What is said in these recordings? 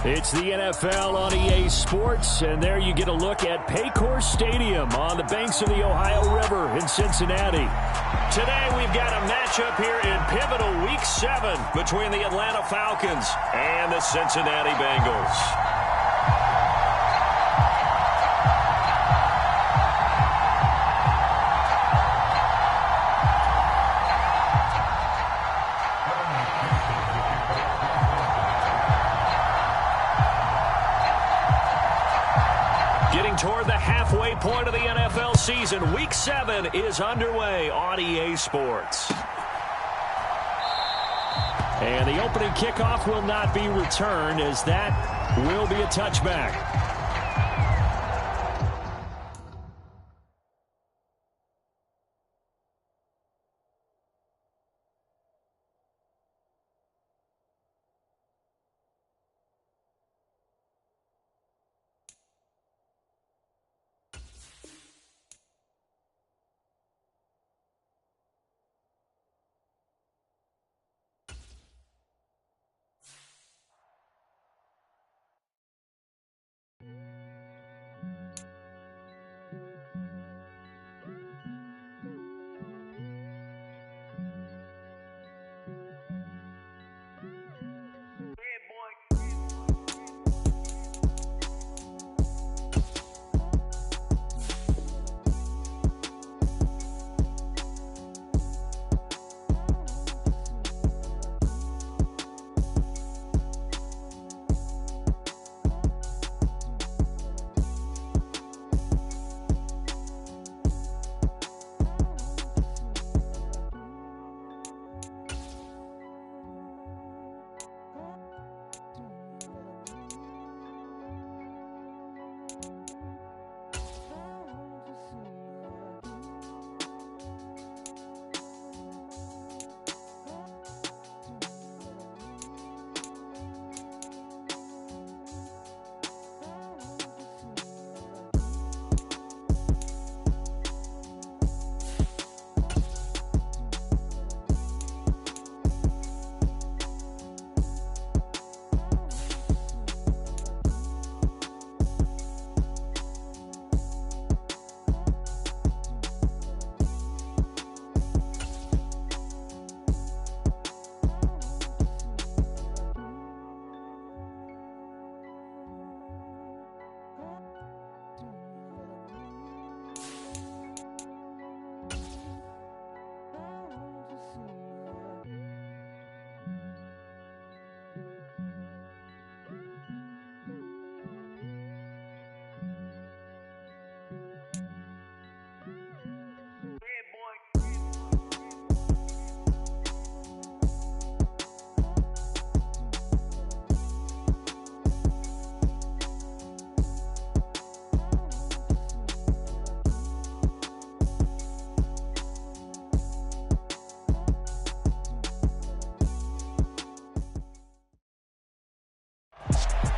It's the NFL on EA Sports, and there you get a look at Paycor Stadium on the banks of the Ohio River in Cincinnati. Today we've got a matchup here in pivotal Week 7 between the Atlanta Falcons and the Cincinnati Bengals. Toward the halfway point of the NFL season, Week 7 is underway on EA Sports. And the opening kickoff will not be returned, as that will be a touchback.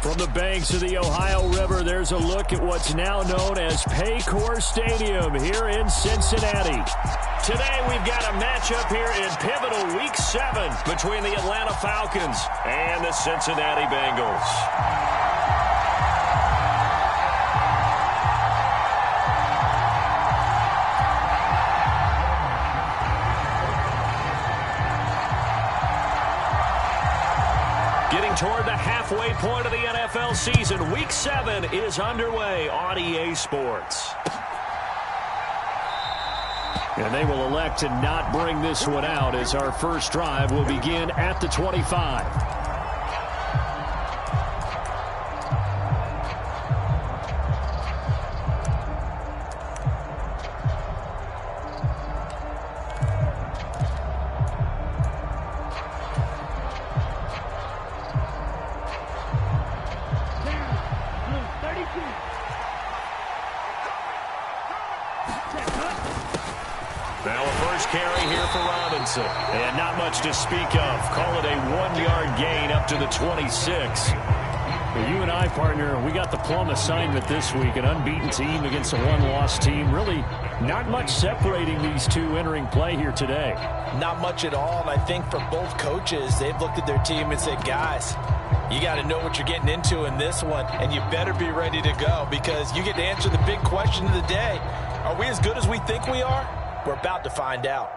From the banks of the Ohio River, there's a look at what's now known as Paycor Stadium here in Cincinnati. Today we've got a matchup here in pivotal Week 7 between the Atlanta Falcons and the Cincinnati Bengals. Toward the halfway point of the NFL season, Week 7 is underway on EA Sports. And they will elect to not bring this one out, as our first drive will begin at the 25. And not much to speak of. Call it a 1-yard gain up to the 26. Well, you and I, partner, we got the plum assignment this week. An unbeaten team against a one-loss team. Really not much separating these two entering play here today. Not much at all, and I think for both coaches, they've looked at their team and said, guys, you got to know what you're getting into in this one, and you better be ready to go because you get to answer the big question of the day. Are we as good as we think we are? We're about to find out.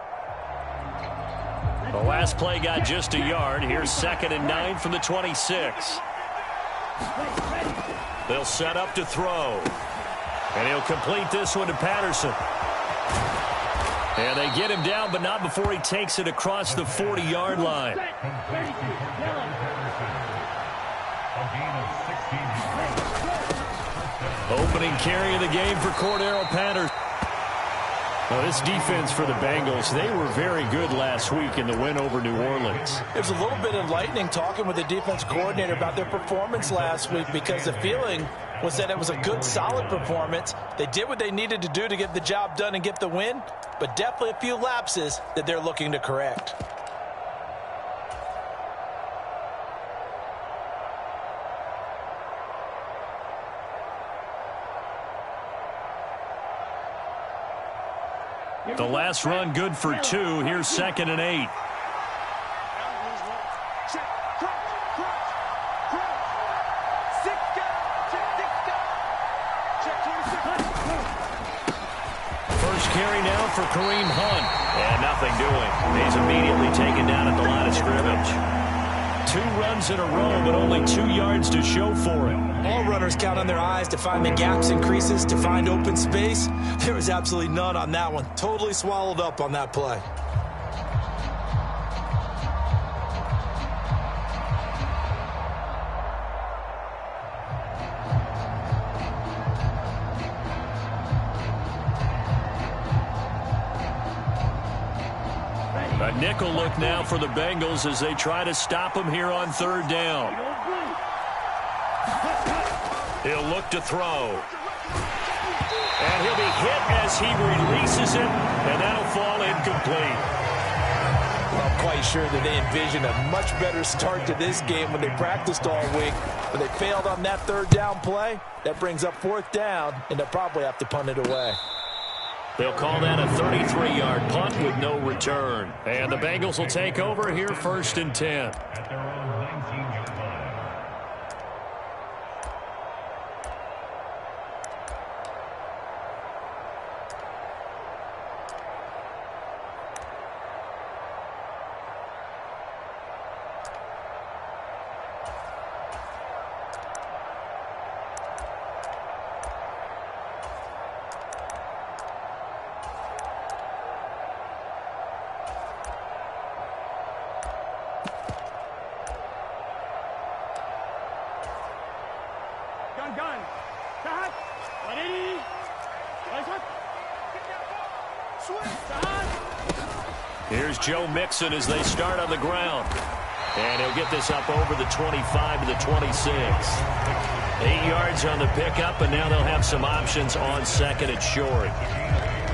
The last play got just a yard. Here's 2nd and 9 from the 26. They'll set up to throw. And he'll complete this one to Patterson. And they get him down, but not before he takes it across the 40-yard line. Opening carry of the game for Cordero Patterson. Well, this defense for the Bengals, they were very good last week in the win over New Orleans. There's a little bit of lightning talking with the defense coordinator about their performance last week because the feeling was that it was a good, solid performance. They did what they needed to do to get the job done and get the win, but definitely a few lapses that they're looking to correct. The last run good for 2. Here's 2nd and 8. First carry now for Kareem Hunt. And nothing doing. He's immediately taken down at the line of scrimmage. 2 runs in a row, but only 2 yards to show for it. All runners count on their eyes to find the gaps and creases, to find open space. There was absolutely none on that one. Totally swallowed up on that play. A nickel look now for the Bengals as they try to stop him here on 3rd down. He'll look to throw. And he'll be hit as he releases it, and that'll fall incomplete. Well, I'm quite sure that they envisioned a much better start to this game when they practiced all week. But they failed on that 3rd down play. That brings up 4th down, and they'll probably have to punt it away. They'll call that a 33-yard punt with no return. And the Bengals will take over here 1st and 10. Here's Joe Mixon as they start on the ground. And he'll get this up over the 25 to the 26. 8 yards on the pickup, and now they'll have some options on 2nd and short.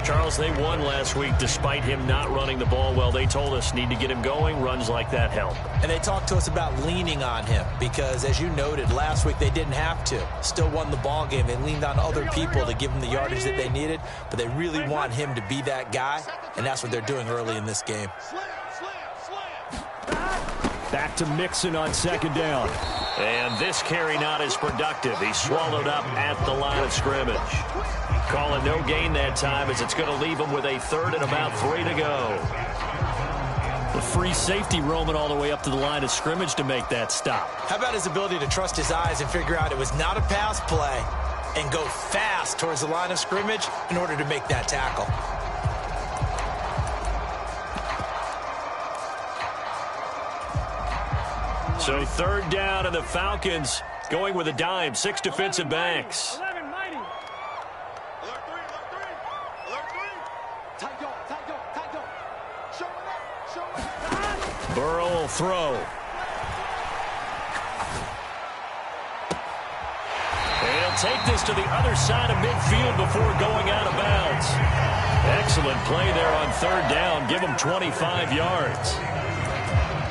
Charles, they won last week despite him not running the ball well. They told us need to get him going. Runs like that help. And they talked to us about leaning on him because, as you noted, last week they didn't have to. Still won the ball game. They leaned on other people to give them the yardage that they needed, but they really want him to be that guy, and that's what they're doing early in this game. Back to Mixon on 2nd down. And this carry not as productive. He's swallowed up at the line of scrimmage. Calling no gain that time as it's going to leave him with a 3rd and about 3 to go. The free safety roaming all the way up to the line of scrimmage to make that stop. How about his ability to trust his eyes and figure out it was not a pass play and go fast towards the line of scrimmage in order to make that tackle. So 3rd down, and the Falcons going with a dime. 6 defensive backs. Burrow will throw. And he'll take this to the other side of midfield before going out of bounds. Excellent play there on 3rd down. Give him 25 yards.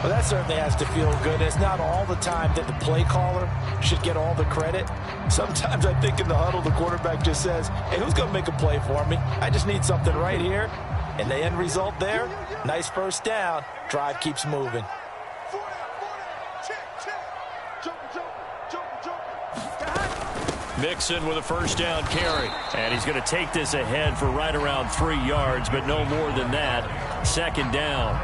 Well, that certainly has to feel good. It's not all the time that the play caller should get all the credit. Sometimes I think in the huddle, the quarterback just says, hey, who's going to make a play for me? I just need something right here. And the end result there, nice first down. Drive keeps moving. Mixon with a first down carry. And he's going to take this ahead for right around 3 yards, but no more than that. Second down.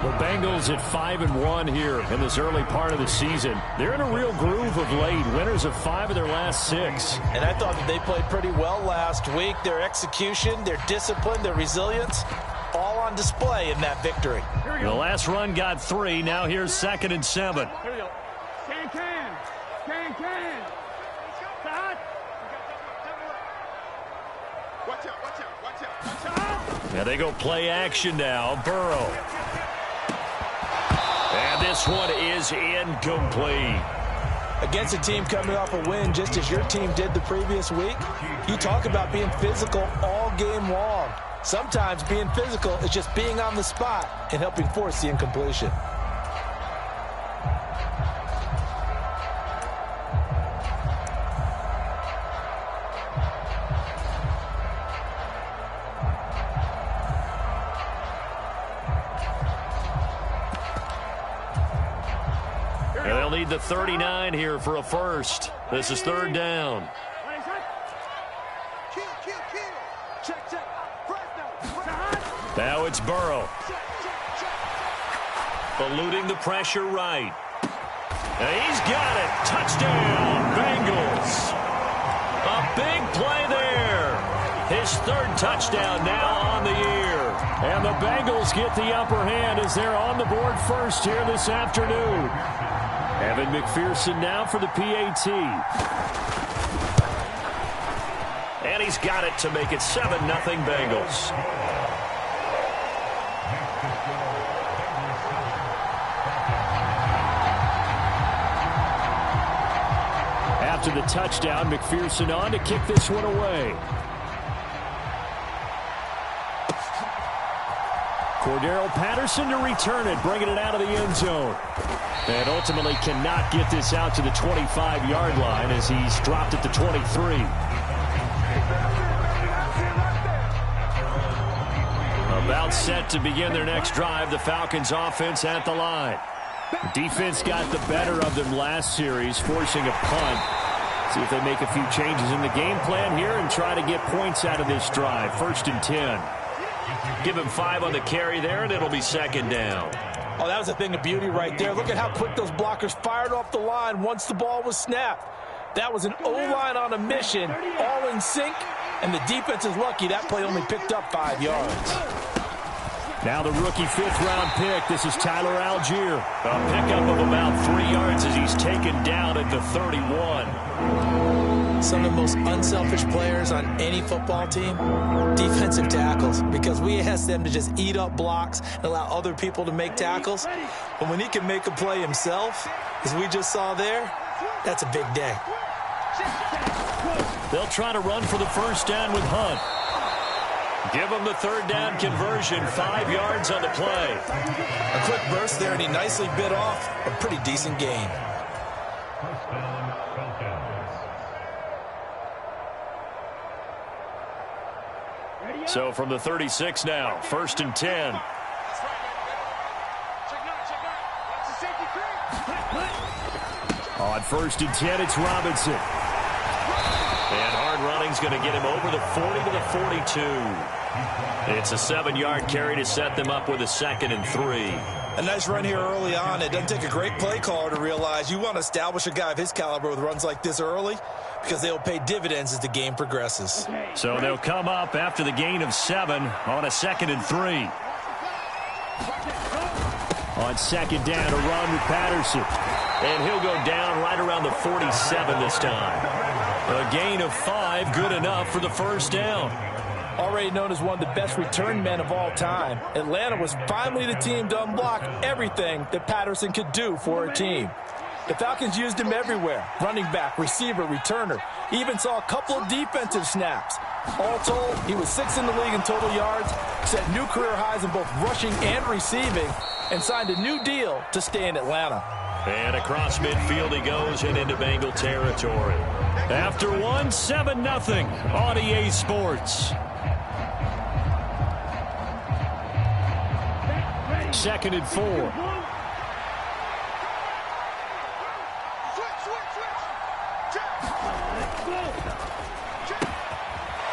The Bengals at 5-1 here in this early part of the season. They're in a real groove of late. Winners of 5 of their last 6. And I thought that they played pretty well last week. Their execution, their discipline, their resilience, all on display in that victory. The last run got 3. Now here's 2nd and 7. Here we go. Can. Watch out. Now they go play action now. Burrow. And this one is incomplete. Against a team coming off a win just as your team did the previous week, you talk about being physical all game long. Sometimes being physical is just being on the spot and helping force the incompletion. And they'll need the 39 here for a first. This is 3rd down. Now it's Burrow. Eluding the pressure right. And he's got it. Touchdown, Bengals. A big play there. His 3rd touchdown now on the year. And the Bengals get the upper hand as they're on the board first here this afternoon. Evan McPherson now for the PAT. And he's got it to make it 7-0 Bengals. After the touchdown, McPherson on to kick this one away. Cordero Patterson to return it, bringing it out of the end zone. And ultimately cannot get this out to the 25-yard line as he's dropped it to 23. About set to begin their next drive, the Falcons offense at the line. Defense got the better of them last series, forcing a punt. See if they make a few changes in the game plan here and try to get points out of this drive. 1st and 10. Give him 5 on the carry there, and it'll be 2nd down. Oh, that was a thing of beauty right there. Look at how quick those blockers fired off the line once the ball was snapped. That was an O-line on a mission, all in sync, and the defense is lucky that play only picked up 5 yards. Now the rookie 5th-round pick. This is Tyler Algier. A pickup of about 3 yards as he's taken down at the 31. Some of the most unselfish players on any football team, defensive tackles, because we ask them to just eat up blocks and allow other people to make tackles. But when he can make a play himself, as we just saw there, that's a big day. They'll try to run for the first down with Hunt. Give him the 3rd down conversion, 5 yards on the play. A quick burst there, and he nicely bit off a pretty decent gain. So from the 36 now, 1st and 10. On 1st and 10, it's Robinson. And hard running's going to get him over the 40 to the 42. It's a 7-yard carry to set them up with a 2nd and 3. A nice run here early on. It doesn't take a great play caller to realize you want to establish a guy of his caliber with runs like this early, because they'll pay dividends as the game progresses. So they'll come up after the gain of 7 on a 2nd and 3. On 2nd down, a run with Patterson. And he'll go down right around the 47 this time. A gain of 5, good enough for the 1st down. Already known as one of the best return men of all time, Atlanta was finally the team to unblock everything that Patterson could do for a team. The Falcons used him everywhere. Running back, receiver, returner. Even saw a couple of defensive snaps. All told, he was 6th in the league in total yards, set new career highs in both rushing and receiving, and signed a new deal to stay in Atlanta. And across midfield he goes and into Bengal territory. After one, 7-0 on EA Sports. 2nd and 4.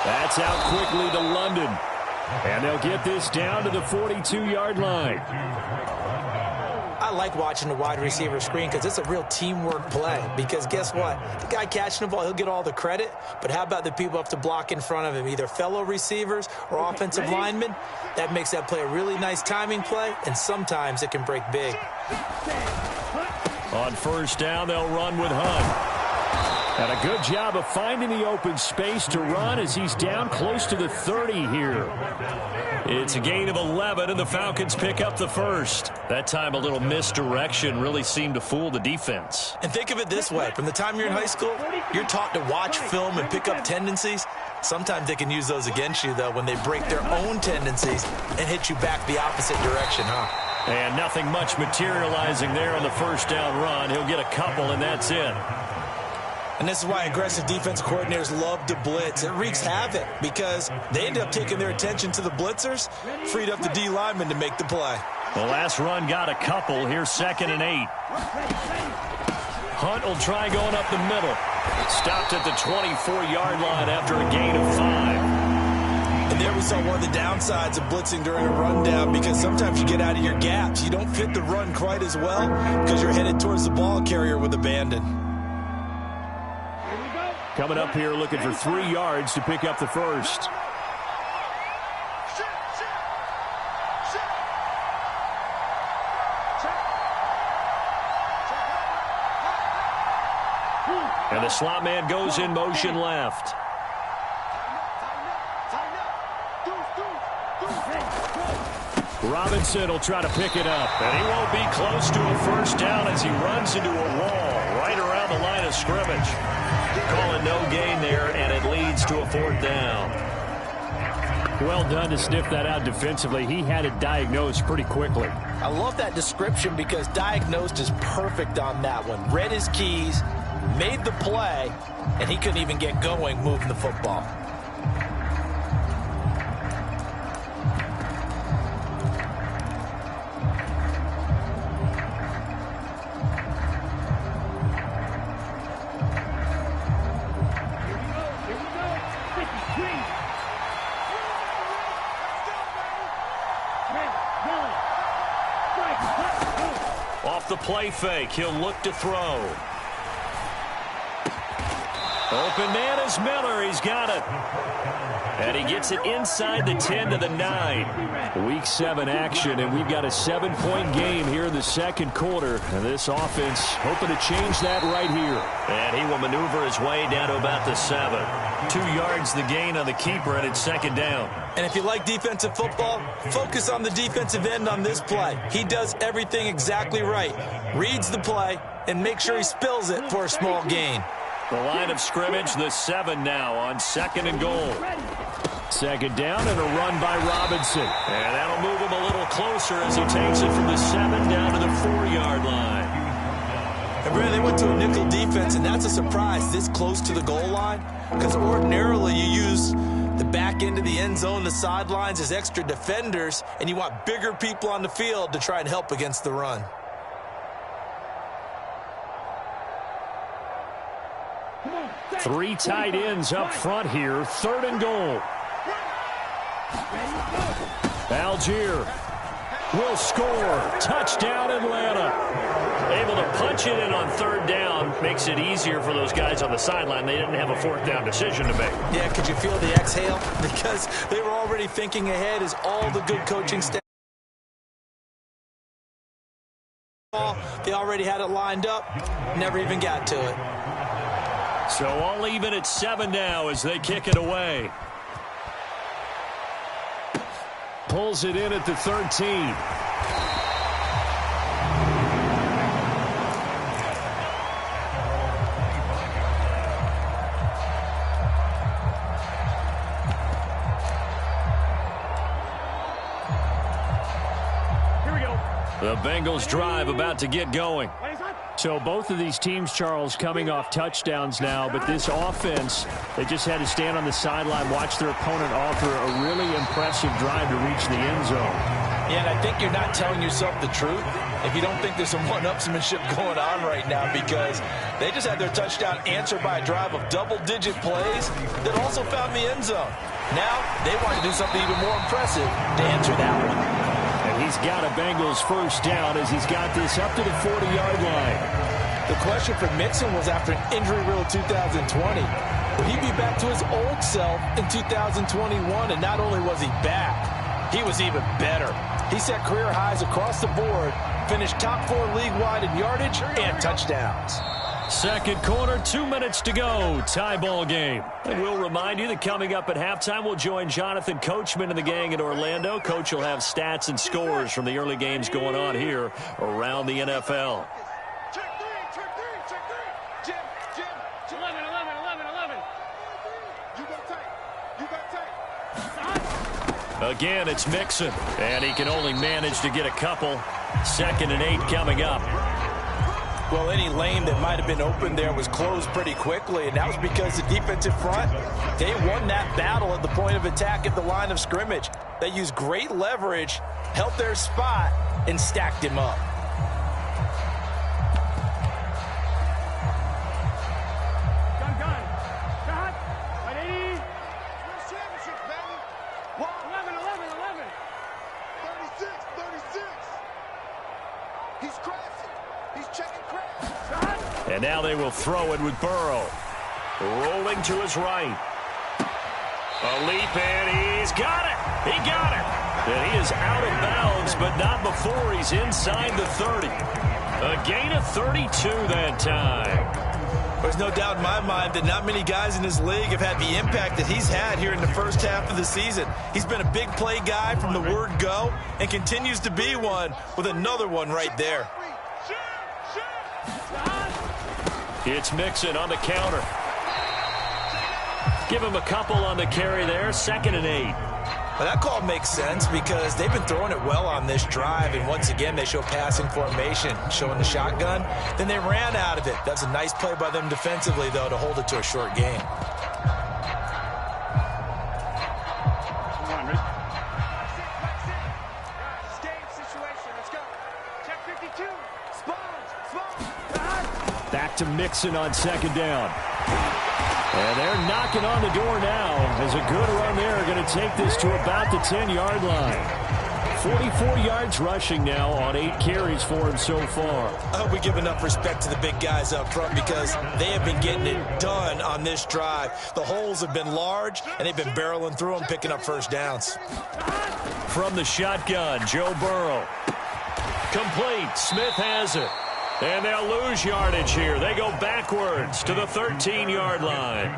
That's out quickly to London. And they'll get this down to the 42-yard line. I like watching the wide receiver screen because it's a real teamwork play. Because guess what? The guy catching the ball, he'll get all the credit. But how about the people have to block in front of him, either fellow receivers or offensive linemen? That makes that play a really nice timing play, and sometimes it can break big. On 1st down, they'll run with Hunt. And a good job of finding the open space to run as he's down close to the 30 here. It's a gain of 11, and the Falcons pick up the first. That time a little misdirection really seemed to fool the defense. And think of it this way. From the time you're in high school, you're taught to watch film and pick up tendencies. Sometimes they can use those against you, though, when they break their own tendencies and hit you back the opposite direction, huh? And nothing much materializing there on the 1st down run. He'll get a couple, and that's it. And this is why aggressive defense coordinators love to blitz. It wreaks havoc because they end up taking their attention to the blitzers, freed up the D lineman to make the play. The last run got a couple. Here's 2nd and 8. Hunt will try going up the middle. Stopped at the 24-yard line after a gain of 5. And there we saw one of the downsides of blitzing during a rundown because sometimes you get out of your gaps. You don't fit the run quite as well because you're headed towards the ball carrier with abandon. Coming up here looking for 3 yards to pick up the first. And the slot man goes in motion left. Robinson will try to pick it up, and he won't be close to a 1st down as he runs into a wall right around the line of scrimmage. Calling no gain there, and it leads to a 4th down. Well done to sniff that out defensively. He had it diagnosed pretty quickly. I love that description because diagnosed is perfect on that one. Read his keys, made the play, and he couldn't even get going moving the football. Off the play fake, he'll look to throw. Open man is Miller. He's got it. And he gets it inside the 10 to the 9. Week 7 action, and we've got a 7-point game here in the 2nd quarter. And this offense hoping to change that right here. And he will maneuver his way down to about the 7. 2 yards the gain on the keeper, and it's 2nd down. And if you like defensive football, focus on the defensive end on this play. He does everything exactly right. Reads the play and makes sure he spills it for a small gain. The line of scrimmage, the 7 now on 2nd and goal. 2nd down and a run by Robinson. And that'll move him a little closer as he takes it from the 7 down to the 4-yard line. And Brad, they went to a nickel defense, and that's a surprise this close to the goal line because ordinarily you use the back end of the end zone, the sidelines as extra defenders, and you want bigger people on the field to try and help against the run. Three tight ends up front here. 3rd and goal. Algier will score. Touchdown, Atlanta. Able to punch it in on 3rd down. Makes it easier for those guys on the sideline. They didn't have a 4th down decision to make. Yeah, could you feel the exhale? Because they were already thinking ahead as all the good coaching staff. They already had it lined up. Never even got to it. So all even at 7 now as they kick it away. Pulls it in at the 13. The Bengals drive about to get going. So both of these teams, Charles, coming off touchdowns now, but this offense, they just had to stand on the sideline, watch their opponent offer a really impressive drive to reach the end zone. Yeah, and I think you're not telling yourself the truth if you don't think there's some one-upsmanship going on right now, because they just had their touchdown answered by a drive of double-digit plays that also found the end zone. Now they want to do something even more impressive to answer that one. And he's got a Bengals first down as he's got this up to the 40-yard line. The question for Mixon was, after an injury-riddled 2020, would he be back to his old self in 2021? And not only was he back, he was even better. He set career highs across the board, finished top 4 league-wide in yardage and touchdowns. Second quarter, 2 minutes to go. Tie ball game. And we'll remind you that coming up at halftime, we'll join Jonathan Coachman and the gang in Orlando. Coach will have stats and scores from the early games going on here around the NFL. Check three. Jim. 11. You got tight. Again, it's Mixon. And he can only manage to get a couple. 2nd and 8 coming up. Well, any lane that might have been open there was closed pretty quickly, and that was because the defensive front, they won that battle at the point of attack at the line of scrimmage. They used great leverage, held their spot, and stacked him up. Gun. Shot. 80. Where's championship, baby? 11. 36. He's crashing. He's checking crash. And now they will throw it with Burrow. Rolling to his right. A leap, and he's got it. He got it. And he is out of bounds, but not before he's inside the 30. A gain of 32 that time. There's no doubt in my mind that not many guys in this league have had the impact that he's had here in the first half of the season. He's been a big play guy from the word go and continues to be one with another one right there. It's Mixon on the counter. Give him a couple on the carry there. 2nd and 8. Well, that call makes sense because they've been throwing it well on this drive, and once again they show passing formation, showing the shotgun. Then they ran out of it. That's a nice play by them defensively, though, to hold it to a short gain. Back to Mixon on 2nd down. And they're knocking on the door now as a good run there. Going to take this to about the 10-yard line. 44 yards rushing now on 8 carries for him so far. I hope we give enough respect to the big guys up front because they have been getting it done on this drive. The holes have been large, and they've been barreling through them, picking up first downs. From the shotgun, Joe Burrow. Complete. Smith has it. And they'll lose yardage here. They go backwards to the 13-yard line.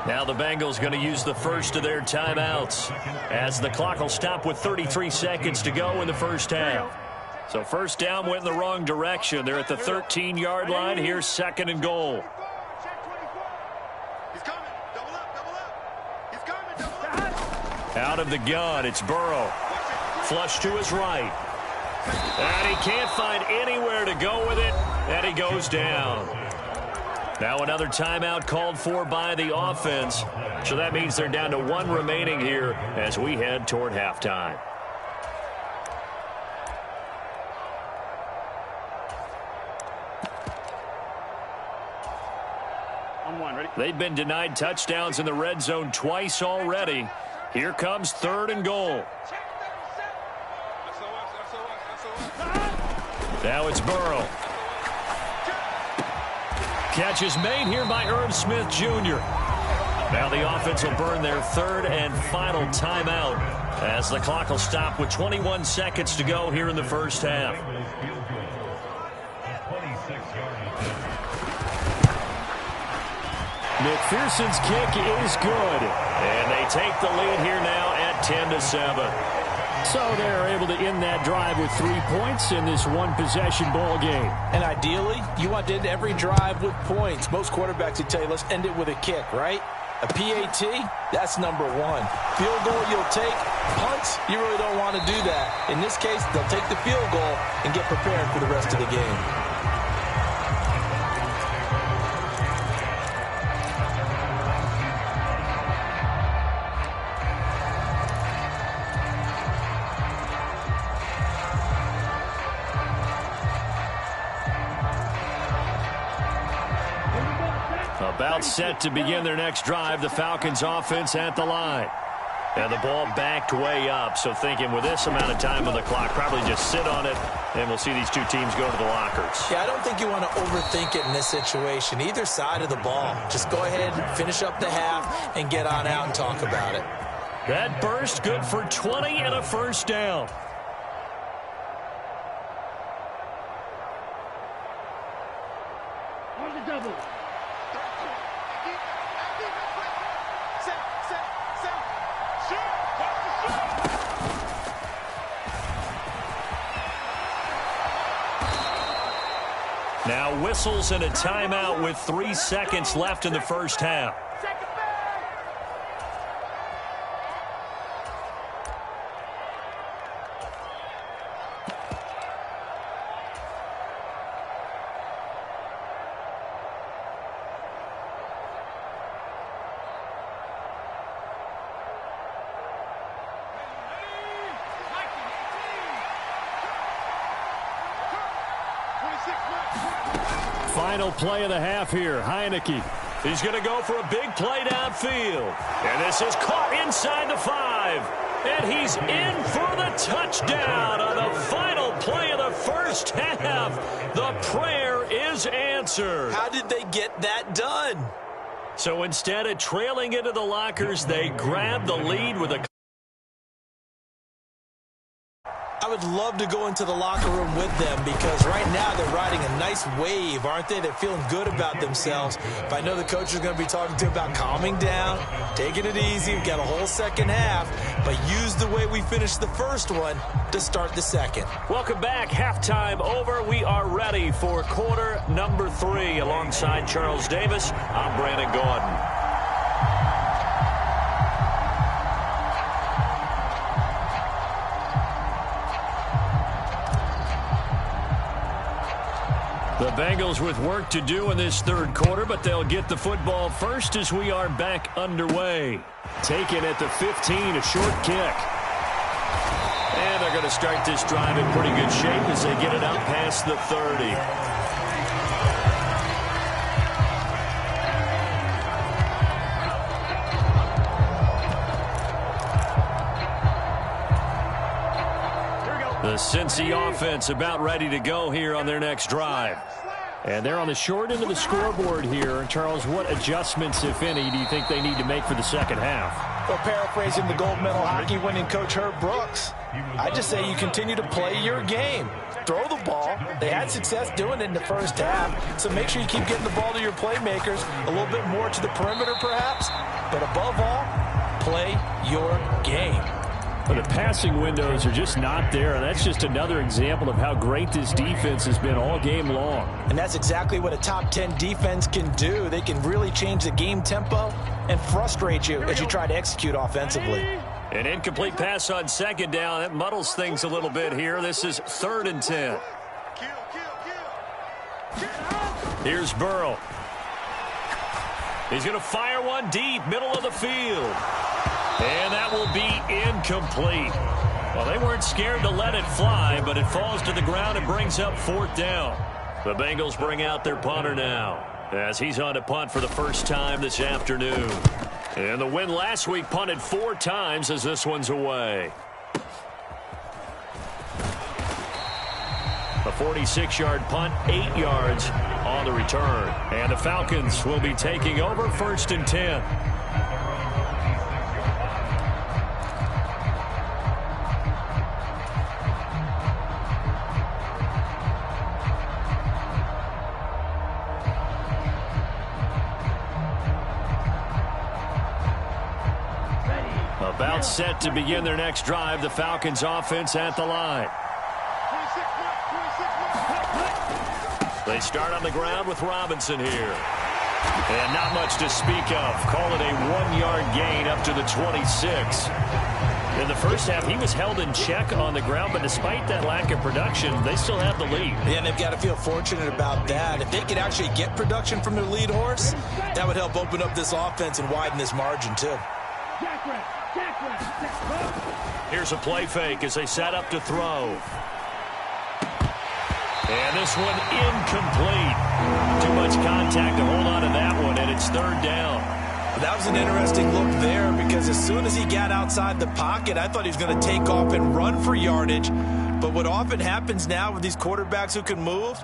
Now the Bengals going to use the first of their timeouts as the clock will stop with 33 seconds to go in the first half. So first down went in the wrong direction. They're at the 13-yard line. Here's 2nd and goal. Out of the gun, it's Burrow. Flush to his right. And he can't find anywhere to go with it, and he goes down. Now another timeout called for by the offense. So that means they're down to 1 remaining here as we head toward halftime. On 1, ready? They've been denied touchdowns in the red zone twice already. Here comes 3rd and goal. Now it's Burrow. Catch is made here by Irv Smith Jr. Now the offense will burn their 3rd and final timeout as the clock will stop with 21 seconds to go here in the first half. McPherson's kick is good. And they take the lead here now at 10-7. So they're able to end that drive with 3 points in this one-possession ball game. And ideally, you want to end every drive with points. Most quarterbacks would tell you, let's end it with a kick, right? A PAT, that's number 1. Field goal you'll take, Punts, you really don't want to do that. In this case, they'll take the field goal and get prepared for the rest of the game. About set to begin their next drive, the Falcons offense at the line. And the ball backed way up, so thinking with this amount of time on the clock, probably just sit on it, and we'll see these two teams go to the lockers. Yeah, I don't think you want to overthink it in this situation. Either side of the ball. Just go ahead and finish up the half and get on out and talk about it. That burst good for 20 and a first down. On the double. Now whistles and a timeout with 3 seconds left in the first half. Final play of the half here. Heineke. He's going to go for a big play downfield. And this is caught inside the 5. And he's in for the touchdown on the final play of the first half. The prayer is answered. How did they get that done? So instead of trailing into the lockers, they grab the lead with a... I would love to go into the locker room with them because right now they're riding a nice wave, aren't they? They're feeling good about themselves. But I know the coach is going to be talking to them about calming down, taking it easy. We've got a whole second half, but use the way we finished the first one to start the second. Welcome back. Halftime over. We are ready for quarter number 3. Alongside Charles Davis, I'm Brandon Gordon. The Bengals with work to do in this third quarter, but they'll get the football first as we are back underway. Taken at the 15, a short kick. And they're going to start this drive in pretty good shape as they get it out past the 30. The Cincy offense about ready to go here on their next drive. And they're on the short end of the scoreboard here. And Charles, what adjustments, if any, do you think they need to make for the second half? Well, paraphrasing the gold medal hockey winning coach Herb Brooks, I just say you continue to play your game. Throw the ball. They had success doing it in the first half, so make sure you keep getting the ball to your playmakers, a little bit more to the perimeter perhaps, but above all, play your game. But the passing windows are just not there, and that's just another example of how great this defense has been all game long. And that's exactly what a top 10 defense can do. They can really change the game tempo and frustrate you as you try to execute offensively. An incomplete pass on second down. That muddles things a little bit here. This is 3rd and 10. Here's Burrow. He's going to fire one deep, middle of the field. And that will be incomplete. Well, they weren't scared to let it fly, but it falls to the ground and brings up 4th down. The Bengals bring out their punter now as he's on to punt for the first time this afternoon. And the win last week punted 4 times as this one's away. A 46-yard punt, 8 yards on the return. And the Falcons will be taking over 1st and 10. About set to begin their next drive, the Falcons offense at the line. They start on the ground with Robinson here. And not much to speak of. Call it a 1-yard gain up to the 26. In the first half, he was held in check on the ground, but despite that lack of production, they still have the lead. Yeah, and they've got to feel fortunate about that. If they could actually get production from their lead horse, that would help open up this offense and widen this margin, too. Here's a play fake as they set up to throw. And this one incomplete. Too much contact to hold on to that one, and it's third down. That was an interesting look there because as soon as he got outside the pocket, I thought he was going to take off and run for yardage. But what often happens now with these quarterbacks who can move,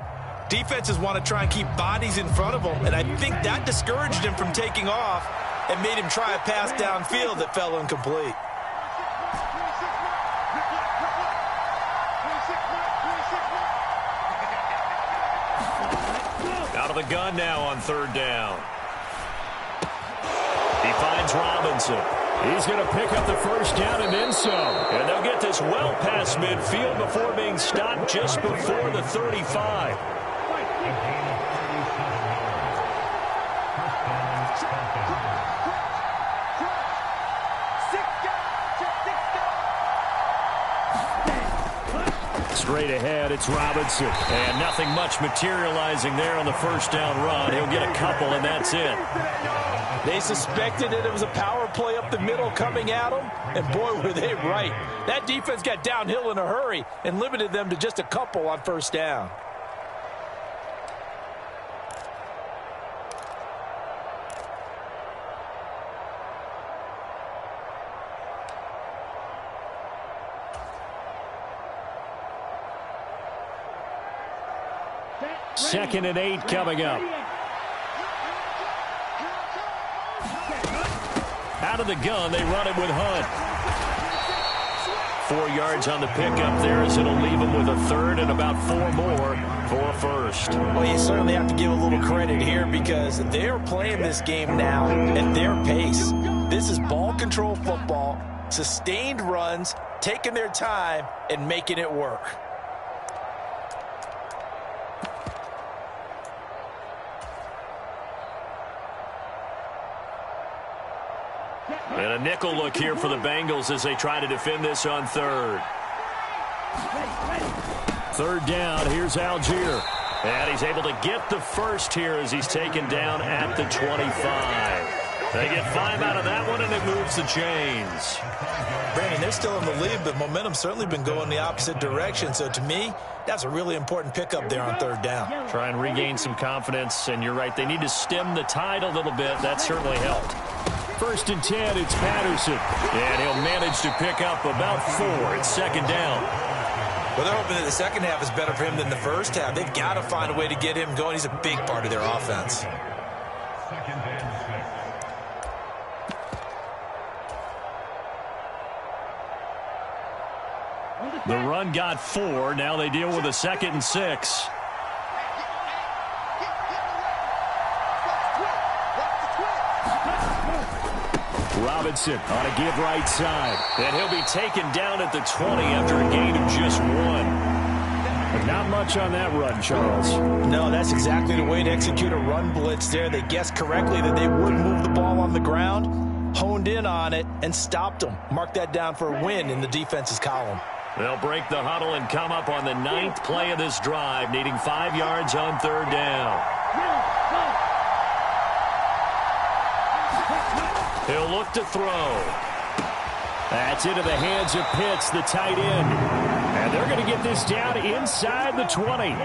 defenses want to try and keep bodies in front of them. And I think that discouraged him from taking off and made him try a pass downfield that fell incomplete. Out of the gun now on third down. He finds Robinson. He's going to pick up the first down and then some. And they'll get this well past midfield before being stopped just before the 35. Straight ahead, it's Robinson. And nothing much materializing there on the first down run. He'll get a couple, and that's it. They suspected that it was a power play up the middle coming at them, and boy, were they right. That defense got downhill in a hurry and limited them to just a couple on first down. Second and 8 coming up. Out of the gun, they run it with Hunt. 4 yards on the pickup there as it'll leave them with a third and about 4 more for a first. Well, you certainly have to give a little credit here because they're playing this game now at their pace. This is ball control football, sustained runs, taking their time, and making it work. And a nickel look here for the Bengals as they try to defend this on third. Third down, here's Algier. And he's able to get the first here as he's taken down at the 25. They get 5 out of that one, and it moves the chains. Brandon, they're still in the lead, but momentum's certainly been going the opposite direction. So to me, that's a really important pickup there on third down. Try and regain some confidence, and you're right. They need to stem the tide a little bit. That certainly helped. First and 10, it's Patterson. And he'll manage to pick up about 4. It's second down. Well, they're hoping that the second half is better for him than the first half. They've got to find a way to get him going. He's a big part of their offense. The run got 4. Now they deal with a second and 6. Robinson on a give right side. And he'll be taken down at the 20 after a gain of just 1. But not much on that run, Charles. No, that's exactly the way to execute a run blitz there. They guessed correctly that they would move the ball on the ground, honed in on it, and stopped them. Mark that down for a win in the defense's column. They'll break the huddle and come up on the 9th play of this drive, needing 5 yards on third down. He'll look to throw. That's into the hands of Pitts, the tight end. And they're going to get this down inside the 20.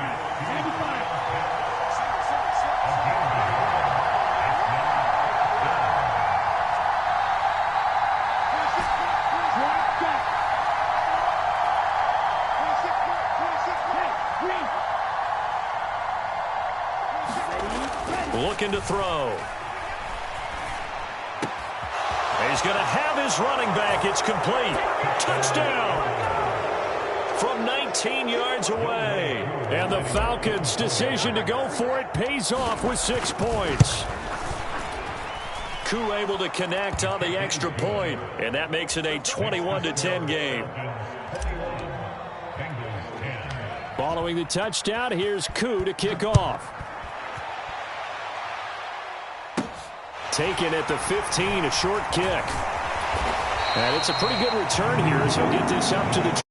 Looking to throw. He's going to have his running back. It's complete. Touchdown. From 19 yards away. And the Falcons' decision to go for it pays off with 6 points. Koo able to connect on the extra point. And that makes it a 21-10 game. Following the touchdown, here's Koo to kick off. Taken at the 15, a short kick. And it's a pretty good return here as he'll get this up to the...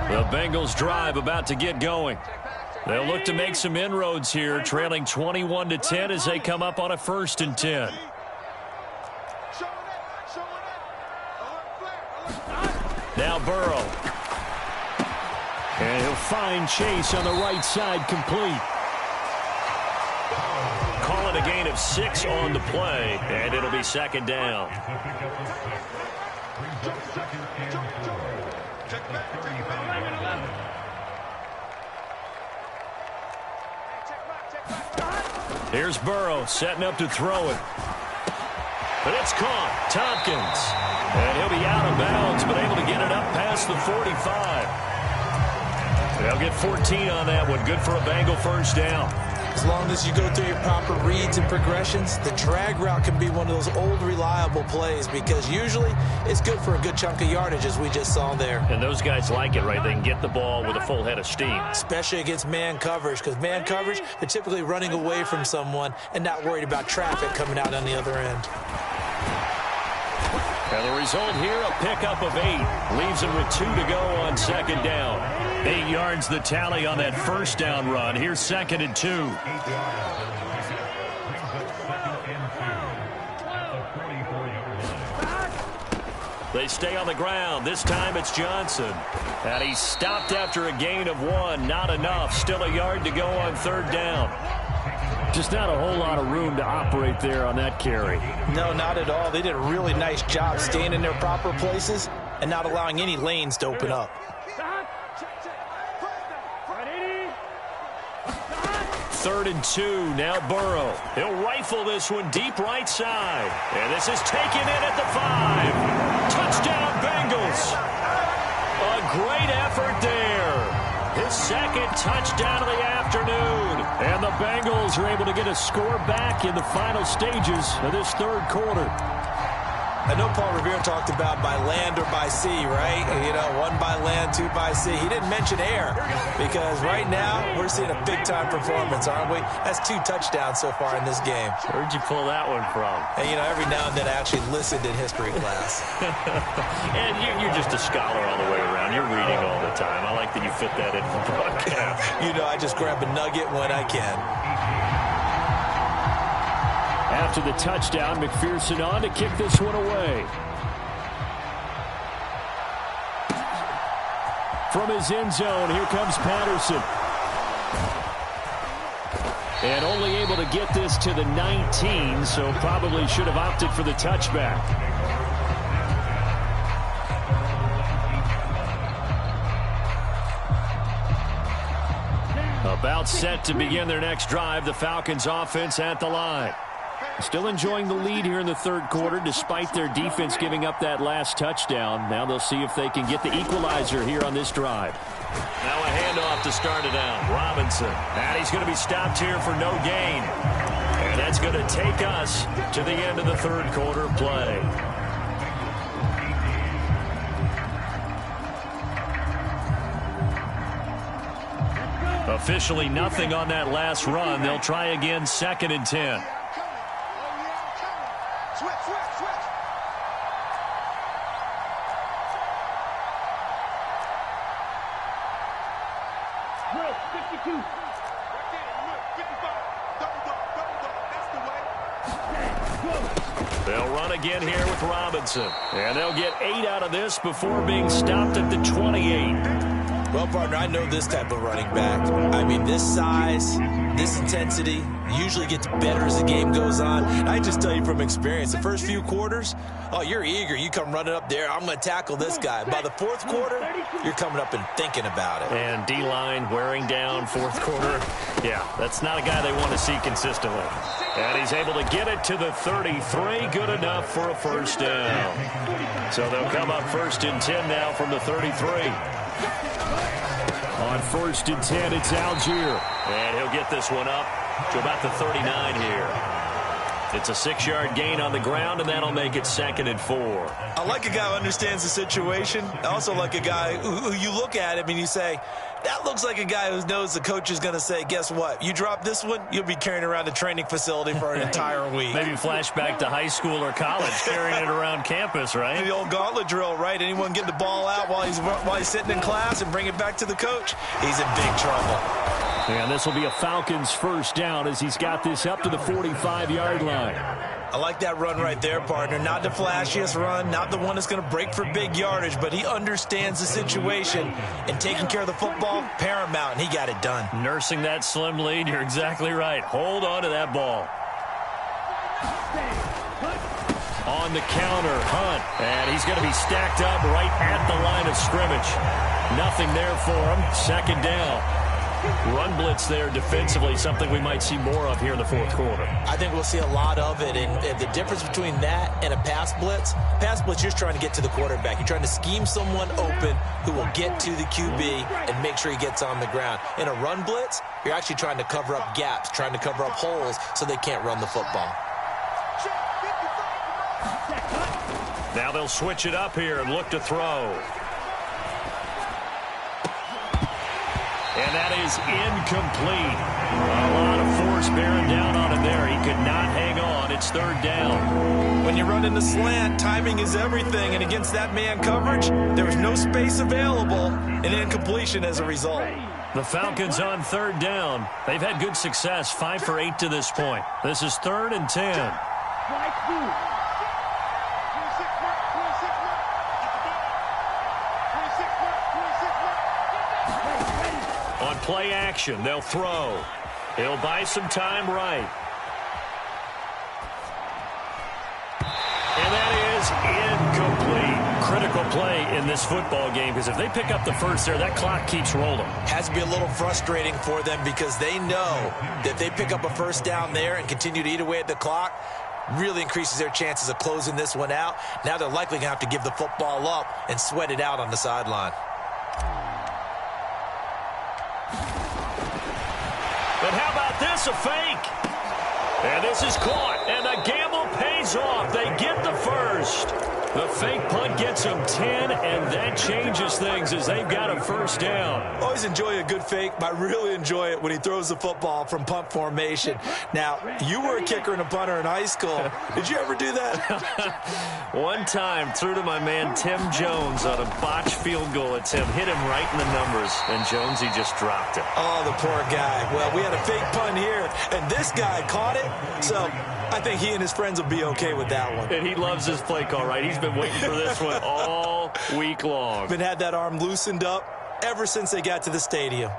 The Bengals drive about to get going. They'll look to make some inroads here, trailing 21-10 as they come up on a 1st and 10. Now Burrow. And he'll find Chase on the right side, complete. Call it a gain of 6 on the play, and it'll be 2nd down. Here's Burrow setting up to throw it. But it's caught. Tompkins. And he'll be out of bounds, but able to get it up past the 45. They'll get 14 on that one. Good for a Bengal 1st down. As long as you go through your proper reads and progressions, the drag route can be one of those old reliable plays because usually it's good for a good chunk of yardage as we just saw there. And those guys like it, right? They can get the ball with a full head of steam. Especially against man coverage because man coverage, they're typically running away from someone and not worried about traffic coming out on the other end. And the result here, a pickup of 8. Leaves him with 2 to go on 2nd down. 8 yards the tally on that 1st down run. Here's 2nd and 2. They stay on the ground. This time it's Johnson. And he's stopped after a gain of 1. Not enough. Still a yard to go on 3rd down. Just not a whole lot of room to operate there on that carry. No, not at all. They did a really nice job staying in their proper places and not allowing any lanes to open up. 3rd and 2. Now Burrow. He'll rifle this one deep right side. And this is taken in at the 5. Touchdown, Bengals. A great effort there. His 2nd touchdown of the afternoon. And the Bengals are able to get a score back in the final stages of this 3rd quarter. I know Paul Revere talked about by land or by sea, right? You know, 1 by land, 2 by sea. He didn't mention air because right now we're seeing a big-time performance, aren't we? That's 2 touchdowns so far in this game. Where'd you pull that one from? And, you know, every now and then I actually listened in history class. And you're just a scholar all the way around. You're reading all the time. I like that you fit that in the broadcast. You know, I just grab a nugget when I can. After the touchdown, McPherson on to kick this one away. From his end zone, here comes Patterson. And only able to get this to the 19, so probably should have opted for the touchback. About set to begin their next drive, the Falcons offense at the line. Still enjoying the lead here in the 3rd quarter despite their defense giving up that last touchdown. Now they'll see if they can get the equalizer here on this drive. Now a handoff to start it out. Robinson. And he's going to be stopped here for no gain. And that's going to take us to the end of the 3rd quarter play. Officially nothing on that last run. They'll try again 2nd and 10. They'll run again here with Robinson. And they'll get 8 out of this before being stopped at the 28. Well, partner, I know this type of running back. I mean, this size, this intensity usually gets better as the game goes on. And I just tell you from experience, the first few quarters, oh, you're eager. You come running up there, I'm going to tackle this guy. By the 4th quarter, you're coming up and thinking about it. And D-line wearing down 4th quarter. Yeah, that's not a guy they want to see consistently. And he's able to get it to the 33. Good enough for a 1st down. So they'll come up 1st and 10 now from the 33. On 1st and 10, it's Algier. And he'll get this one up to about the 39 here. It's a 6-yard gain on the ground, and that'll make it 2nd and 4. I like a guy who understands the situation. I also like a guy who you look at him and you say, that looks like a guy who knows the coach is going to say, guess what? You drop this one, you'll be carrying around the training facility for an entire week. Maybe flashback to high school or college, carrying it around campus, right? The old gauntlet drill, right? Anyone get the ball out while he's sitting in class and bring it back to the coach? He's in big trouble. And this will be a Falcons first down as he's got this up to the 45-yard line. I like that run right there, partner. Not the flashiest run, not the one that's going to break for big yardage, but he understands the situation, and taking care of the football, paramount, and he got it done. Nursing that slim lead, you're exactly right. Hold on to that ball. On the counter, Hunt, and he's going to be stacked up right at the line of scrimmage. Nothing there for him. 2nd down. Run blitz there defensively, something we might see more of here in the 4th quarter. I think we'll see a lot of it, and the difference between that and a pass blitz, you're just trying to get to the quarterback. You're trying to scheme someone open who will get to the QB and make sure he gets on the ground. In a run blitz, you're actually trying to cover up gaps, trying to cover up holes so they can't run the football. Now they'll switch it up here and look to throw. And that is incomplete. A lot of force bearing down on him there. He could not hang on. It's 3rd down. When you run in the slant, timing is everything. And against that man coverage, there was no space available, and incompletion as a result. The Falcons on 3rd down. They've had good success, 5 for 8 to this point. This is 3rd and 10. On play action, they'll throw. He'll buy some time right. And that is incomplete. Critical play in this football game, because if they pick up the first there, that clock keeps rolling. Has to be a little frustrating for them because they know that they pick up a first down there and continue to eat away at the clock, really increases their chances of closing this one out. Now they're likely going to have to give the football up and sweat it out on the sideline. But how about this, a fake? And this is caught, and the gamble pays off. They get the first. The fake punt gets them 10, and that changes things as they've got a first down. Always enjoy a good fake, but I really enjoy it when he throws the football from punt formation. Now, you were a kicker and a punter in high school. Did you ever do that? One time, threw to my man Tim Jones on a botched field goal attempt. Hit him right in the numbers, and Jones, he just dropped it. Oh, the poor guy. Well, we had a fake punt here, and this guy caught it, so I think he and his friends will be okay with that one. And he loves his play call, right? He's been waiting for this one all week long. Been had that arm loosened up ever since they got to the stadium.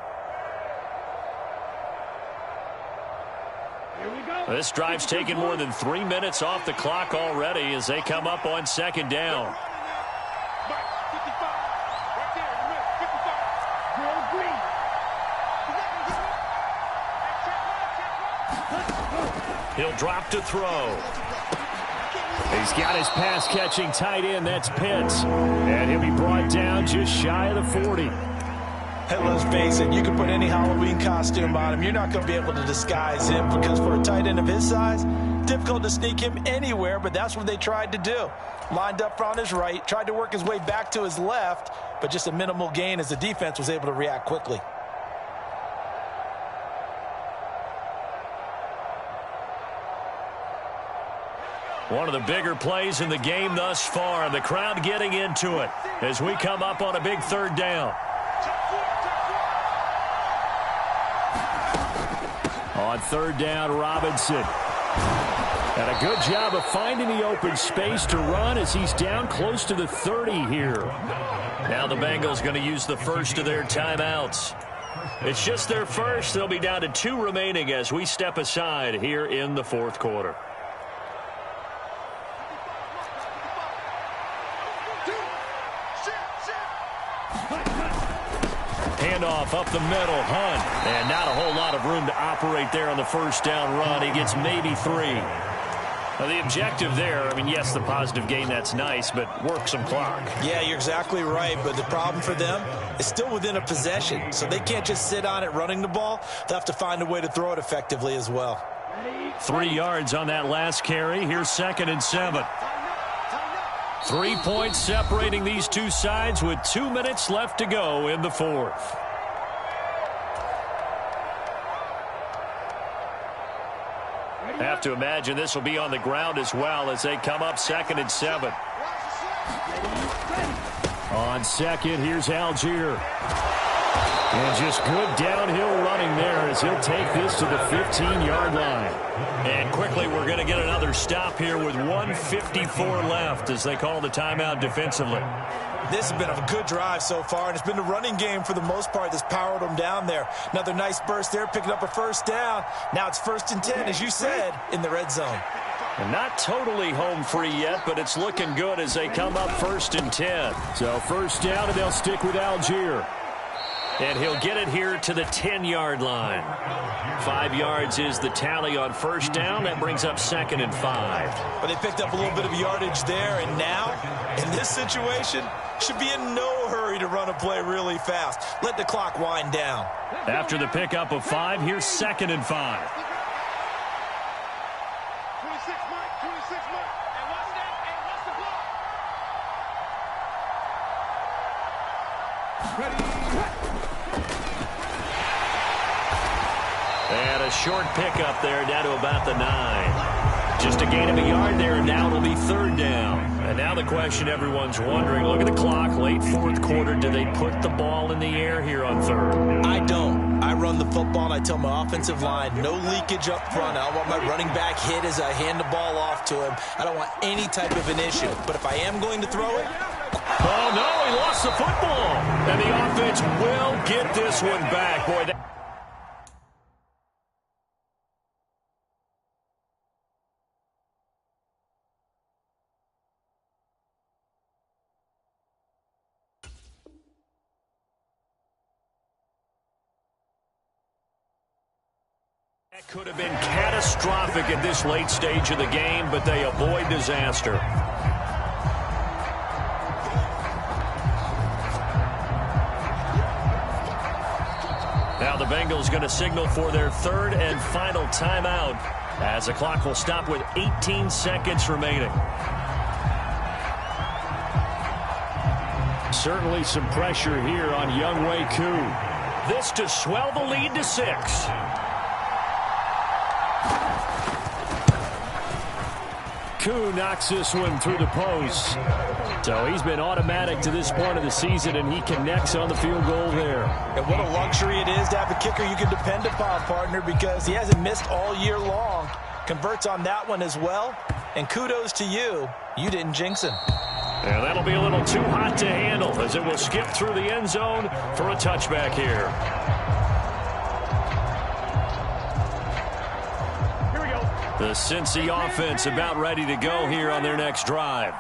This drive's taken more than 3 minutes off the clock already as they come up on 2nd down. He'll drop to throw. He's got his pass-catching tight end. That's Pitts. And he'll be brought down just shy of the 40. Hey, let's face it, you can put any Halloween costume on him. You're not going to be able to disguise him because for a tight end of his size, difficult to sneak him anywhere, but that's what they tried to do. Lined up on his right, tried to work his way back to his left, but just a minimal gain as the defense was able to react quickly. One of the bigger plays in the game thus far. The crowd getting into it as we come up on a big 3rd down. On 3rd down, Robinson. And a good job of finding the open space to run as he's down close to the 30 here. Now the Bengals going to use the first of their timeouts. It's just their first. They'll be down to 2 remaining as we step aside here in the 4th quarter. Handoff up the middle, Hunt. And not a whole lot of room to operate there on the first down run. He gets maybe 3. Now the objective there, I mean, yes, the positive gain, that's nice, but work some clock. Yeah, you're exactly right, but the problem for them is still within a possession, so they can't just sit on it running the ball. They'll have to find a way to throw it effectively as well. 3 yards on that last carry. Here's 2nd and 7. 3 points separating these two sides with 2 minutes left to go in the fourth. Have to imagine this will be on the ground as well as they come up 2nd and 7. On 2nd, here's Algier. And just good downhill running there as he'll take this to the 15-yard line. And quickly, we're going to get another stop here with 1:54 left as they call the timeout defensively. This has been a good drive so far, and it's been the running game for the most part that's powered them down there. Another nice burst there, picking up a first down. Now it's 1st and 10, as you said, in the red zone. And not totally home free yet, but it's looking good as they come up 1st and 10. So first down, and they'll stick with Algier. And he'll get it here to the 10-yard line. 5 yards is the tally on first down. That brings up 2nd and 5. But they picked up a little bit of yardage there, and now, in this situation, should be in no hurry to run a play really fast. Let the clock wind down. After the pickup of 5, here's 2nd and 5. And a short pickup there down to about the 9. Just a gain of a yard there, and now it'll be 3rd down. And now the question everyone's wondering, look at the clock, late 4th quarter, do they put the ball in the air here on 3rd? I don't. I run the football, and I tell my offensive line, no leakage up front. I don't want my running back hit as I hand the ball off to him. I don't want any type of an issue. But if I am going to throw it... Oh, no, he lost the football. And the offense will get this one back. Boy, that could have been catastrophic at this late stage of the game, but they avoid disaster. Now the Bengals going to signal for their 3rd and final timeout as the clock will stop with 18 seconds remaining. Certainly some pressure here on Younghoe Koo. This to swell the lead to 6. Koo knocks this one through the post. So he's been automatic to this point of the season, and he connects on the field goal there. And what a luxury it is to have a kicker you can depend upon, partner, because he hasn't missed all year long. Converts on that one as well. And kudos to you. You didn't jinx him. Yeah, that'll be a little too hot to handle as it will skip through the end zone for a touchback here. The Cincy offense about ready to go here on their next drive.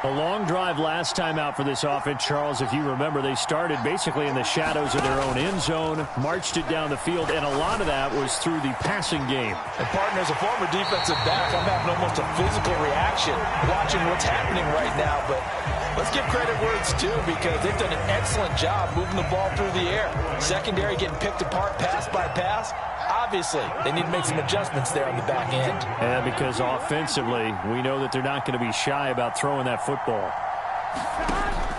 A long drive last time out for this offense, Charles. If you remember, they started basically in the shadows of their own end zone, marched it down the field, and a lot of that was through the passing game. And, partner, as a former defensive back, I'm having almost a physical reaction watching what's happening right now. But let's give credit where it's due because they've done an excellent job moving the ball through the air. Secondary getting picked apart pass by pass. Obviously, they need to make some adjustments there on the back end. Yeah, because offensively, we know that they're not going to be shy about throwing that football.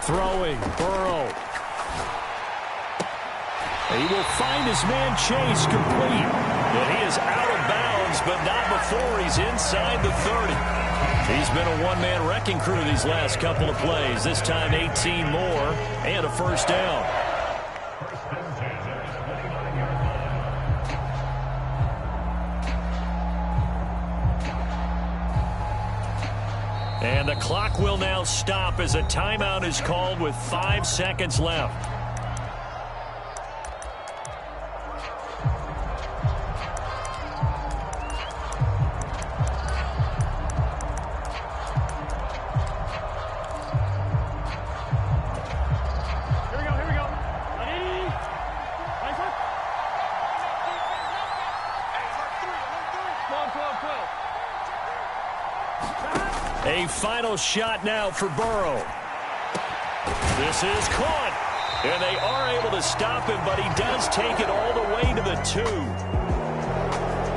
Throwing, Burrow. And he will find his man Chase complete. And he is out of bounds, but not before he's inside the 30. He's been a one-man wrecking crew these last couple of plays. This time 18 more and a first down. And the clock will now stop as a timeout is called with 5 seconds left. A final shot now for Burrow. This is caught. And they are able to stop him, but he does take it all the way to the 2.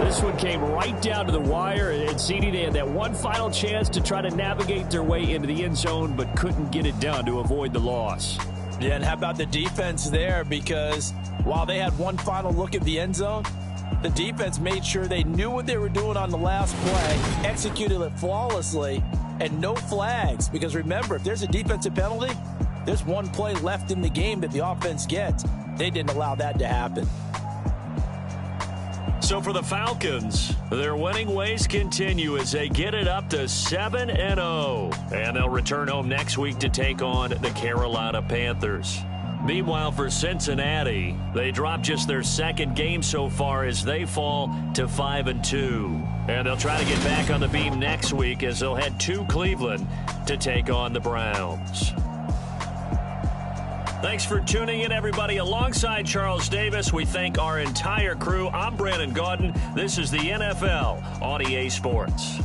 This one came right down to the wire, and CD, they had that one final chance to try to navigate their way into the end zone, but couldn't get it done to avoid the loss. Yeah, and how about the defense there? Because while they had one final look at the end zone, the defense made sure they knew what they were doing on the last play, executed it flawlessly, and no flags. Because remember, if there's a defensive penalty, there's one play left in the game that the offense gets. They didn't allow that to happen. So for the Falcons, their winning ways continue as they get it up to 7-0. And they'll return home next week to take on the Carolina Panthers. Meanwhile, for Cincinnati, they drop just their second game so far as they fall to 5-2. And they'll try to get back on the beam next week as they'll head to Cleveland to take on the Browns. Thanks for tuning in, everybody. Alongside Charles Davis, we thank our entire crew. I'm Brandon Gaudin. This is the NFL on EA Sports.